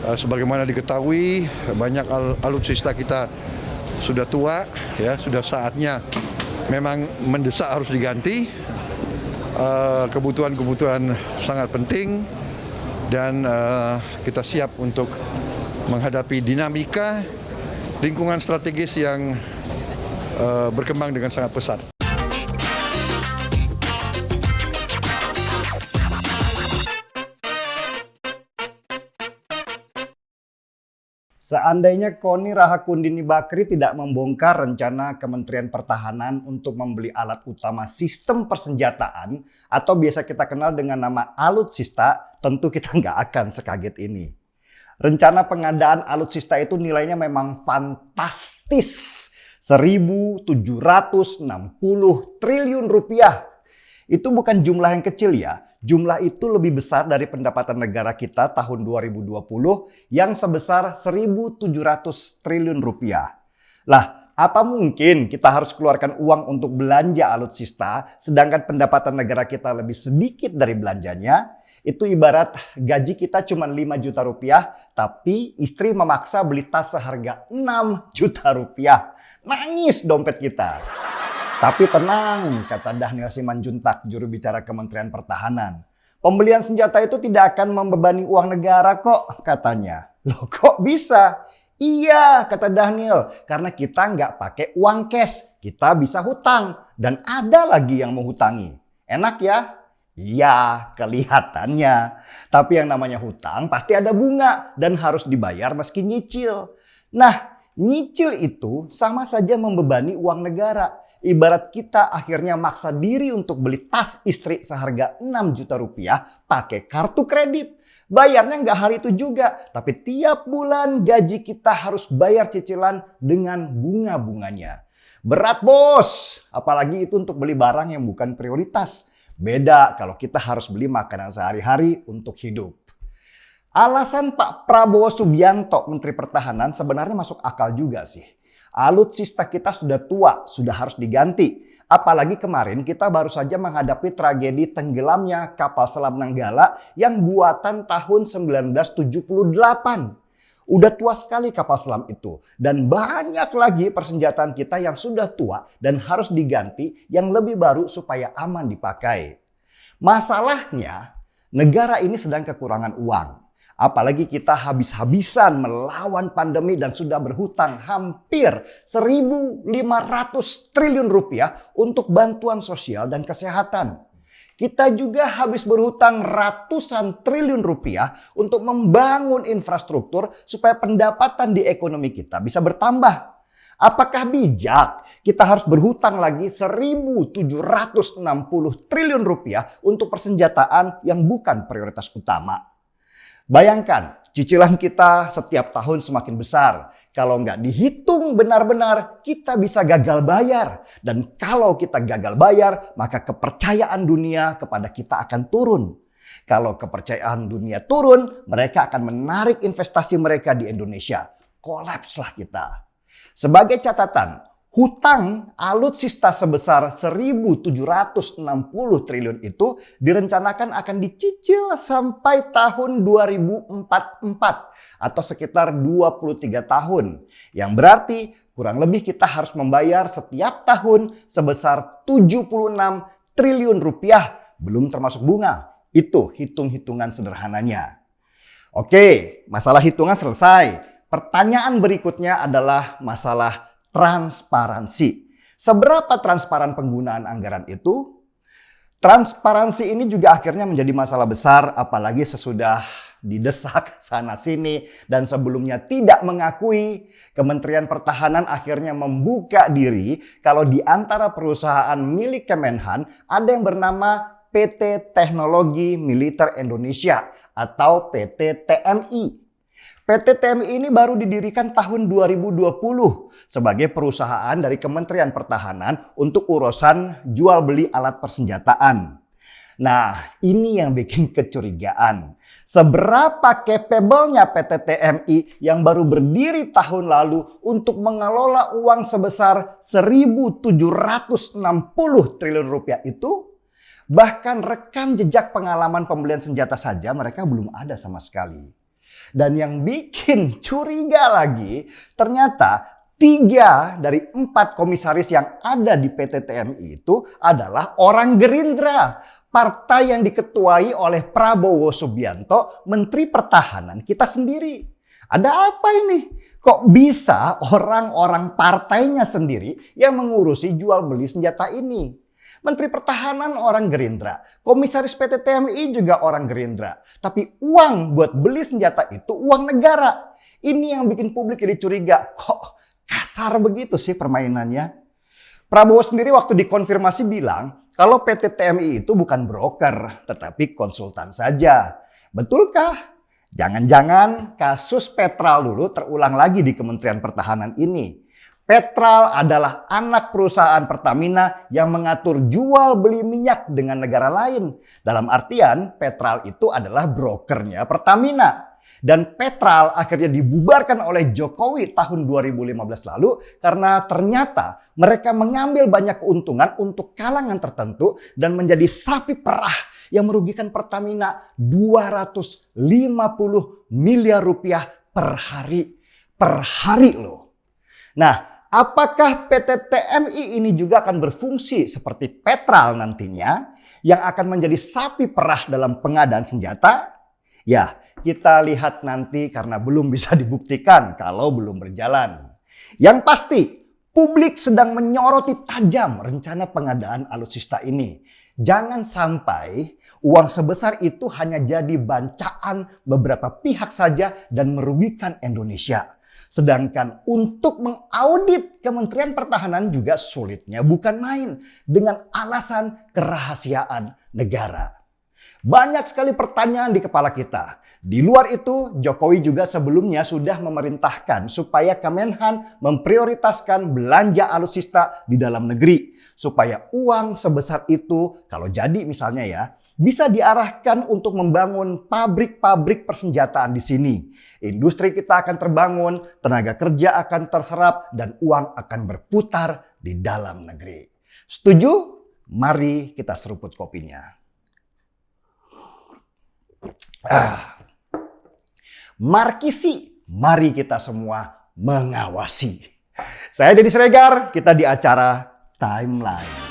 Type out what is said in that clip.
Sebagaimana diketahui, banyak alutsista kita sudah tua, ya, sudah saatnya memang mendesak harus diganti. Kebutuhan-kebutuhan sangat penting dan kita siap untuk menghadapi dinamika lingkungan strategis yang berkembang dengan sangat pesat. Seandainya Koni Rahakundini Bakri tidak membongkar rencana Kementerian Pertahanan untuk membeli alat utama sistem persenjataan atau biasa kita kenal dengan nama alutsista, tentu kita nggak akan sekaget ini. Rencana pengadaan alutsista itu nilainya memang fantastis. 1.760 triliun rupiah. Itu bukan jumlah yang kecil ya. Jumlah itu lebih besar dari pendapatan negara kita tahun 2020 yang sebesar 1.700 triliun rupiah. Lah, apa mungkin kita harus keluarkan uang untuk belanja alutsista sedangkan pendapatan negara kita lebih sedikit dari belanjanya? Itu ibarat gaji kita cuma 5 juta rupiah, tapi istri memaksa beli tas seharga 6 juta rupiah. Nangis dompet kita. Tapi tenang, kata Dhanil Simanjuntak, juru bicara Kementerian Pertahanan. Pembelian senjata itu tidak akan membebani uang negara kok, katanya. Loh kok bisa? Iya, kata Dhanil, karena kita nggak pakai uang cash, kita bisa hutang. Dan ada lagi yang menghutangi. Enak ya? Iya, kelihatannya. Tapi yang namanya hutang pasti ada bunga dan harus dibayar meski nyicil. Nah, nyicil itu sama saja membebani uang negara. Ibarat kita akhirnya maksa diri untuk beli tas istri seharga 6 juta rupiah pakai kartu kredit. Bayarnya nggak hari itu juga, tapi tiap bulan gaji kita harus bayar cicilan dengan bunga-bunganya. Berat bos, apalagi itu untuk beli barang yang bukan prioritas. Beda kalau kita harus beli makanan sehari-hari untuk hidup. Alasan Pak Prabowo Subianto, Menteri Pertahanan, sebenarnya masuk akal juga sih. Alutsista kita sudah tua, sudah harus diganti. Apalagi kemarin kita baru saja menghadapi tragedi tenggelamnya kapal selam Nanggala yang buatan tahun 1978. Udah tua sekali kapal selam itu. Dan banyak lagi persenjataan kita yang sudah tua dan harus diganti yang lebih baru supaya aman dipakai. Masalahnya, negara ini sedang kekurangan uang. Apalagi kita habis-habisan melawan pandemi dan sudah berhutang hampir 1.500 triliun rupiah untuk bantuan sosial dan kesehatan. Kita juga habis berhutang ratusan triliun rupiah untuk membangun infrastruktur supaya pendapatan di ekonomi kita bisa bertambah. Apakah bijak kita harus berhutang lagi 1.760 triliun rupiah untuk persenjataan yang bukan prioritas utama? Bayangkan, cicilan kita setiap tahun semakin besar. Kalau nggak dihitung benar-benar, kita bisa gagal bayar. Dan kalau kita gagal bayar, maka kepercayaan dunia kepada kita akan turun. Kalau kepercayaan dunia turun, mereka akan menarik investasi mereka di Indonesia. Kolapslah kita. Sebagai catatan, hutang alutsista sebesar 1.760 triliun itu direncanakan akan dicicil sampai tahun 2044 atau sekitar 23 tahun. Yang berarti kurang lebih kita harus membayar setiap tahun sebesar 76 triliun rupiah, belum termasuk bunga. Itu hitung-hitungan sederhananya. Oke, masalah hitungan selesai. Pertanyaan berikutnya adalah masalah transparansi. Seberapa transparan penggunaan anggaran itu? Transparansi ini juga akhirnya menjadi masalah besar apalagi sesudah didesak sana-sini dan sebelumnya tidak mengakui. Kementerian Pertahanan akhirnya membuka diri kalau di antara perusahaan milik Kemenhan ada yang bernama PT Teknologi Militer Indonesia atau PT TMI. PT TMI ini baru didirikan tahun 2020 sebagai perusahaan dari Kementerian Pertahanan untuk urusan jual beli alat persenjataan. Nah, ini yang bikin kecurigaan. Seberapa capable-nya PT TMI yang baru berdiri tahun lalu untuk mengelola uang sebesar 1.760 triliun rupiah itu? Bahkan rekam jejak pengalaman pembelian senjata saja mereka belum ada sama sekali. Dan yang bikin curiga lagi, ternyata 3 dari 4 komisaris yang ada di PT TMI itu adalah orang Gerindra. Partai yang diketuai oleh Prabowo Subianto, Menteri Pertahanan kita sendiri. Ada apa ini? Kok bisa orang-orang partainya sendiri yang mengurusi jual beli senjata ini? Menteri Pertahanan orang Gerindra, komisaris PT TMI juga orang Gerindra. Tapi uang buat beli senjata itu uang negara. Ini yang bikin publik jadi curiga. Kok kasar begitu sih permainannya? Prabowo sendiri waktu dikonfirmasi bilang kalau PT TMI itu bukan broker, tetapi konsultan saja. Betulkah? Jangan-jangan kasus Petral dulu terulang lagi di Kementerian Pertahanan ini. Petral adalah anak perusahaan Pertamina yang mengatur jual beli minyak dengan negara lain. Dalam artian Petral itu adalah brokernya Pertamina. Dan Petral akhirnya dibubarkan oleh Jokowi tahun 2015 lalu karena ternyata mereka mengambil banyak keuntungan untuk kalangan tertentu dan menjadi sapi perah yang merugikan Pertamina 250 miliar rupiah per hari. Per hari loh. Nah, apakah PT TMI ini juga akan berfungsi seperti Petral nantinya yang akan menjadi sapi perah dalam pengadaan senjata? Ya, kita lihat nanti karena belum bisa dibuktikan kalau belum berjalan. Yang pasti, publik sedang menyoroti tajam rencana pengadaan alutsista ini. Jangan sampai uang sebesar itu hanya jadi bancaan beberapa pihak saja dan merugikan Indonesia. Sedangkan untuk mengaudit Kementerian Pertahanan juga sulitnya bukan main dengan alasan kerahasiaan negara. Banyak sekali pertanyaan di kepala kita. Di luar itu, Jokowi juga sebelumnya sudah memerintahkan supaya Kemenhan memprioritaskan belanja alutsista di dalam negeri. Supaya uang sebesar itu, kalau jadi misalnya ya, bisa diarahkan untuk membangun pabrik-pabrik persenjataan di sini. Industri kita akan terbangun, tenaga kerja akan terserap, dan uang akan berputar di dalam negeri. Setuju? Mari kita seruput kopinya. Markisi, mari kita semua mengawasi. Saya Deddy Siregar, kita di acara Timeline.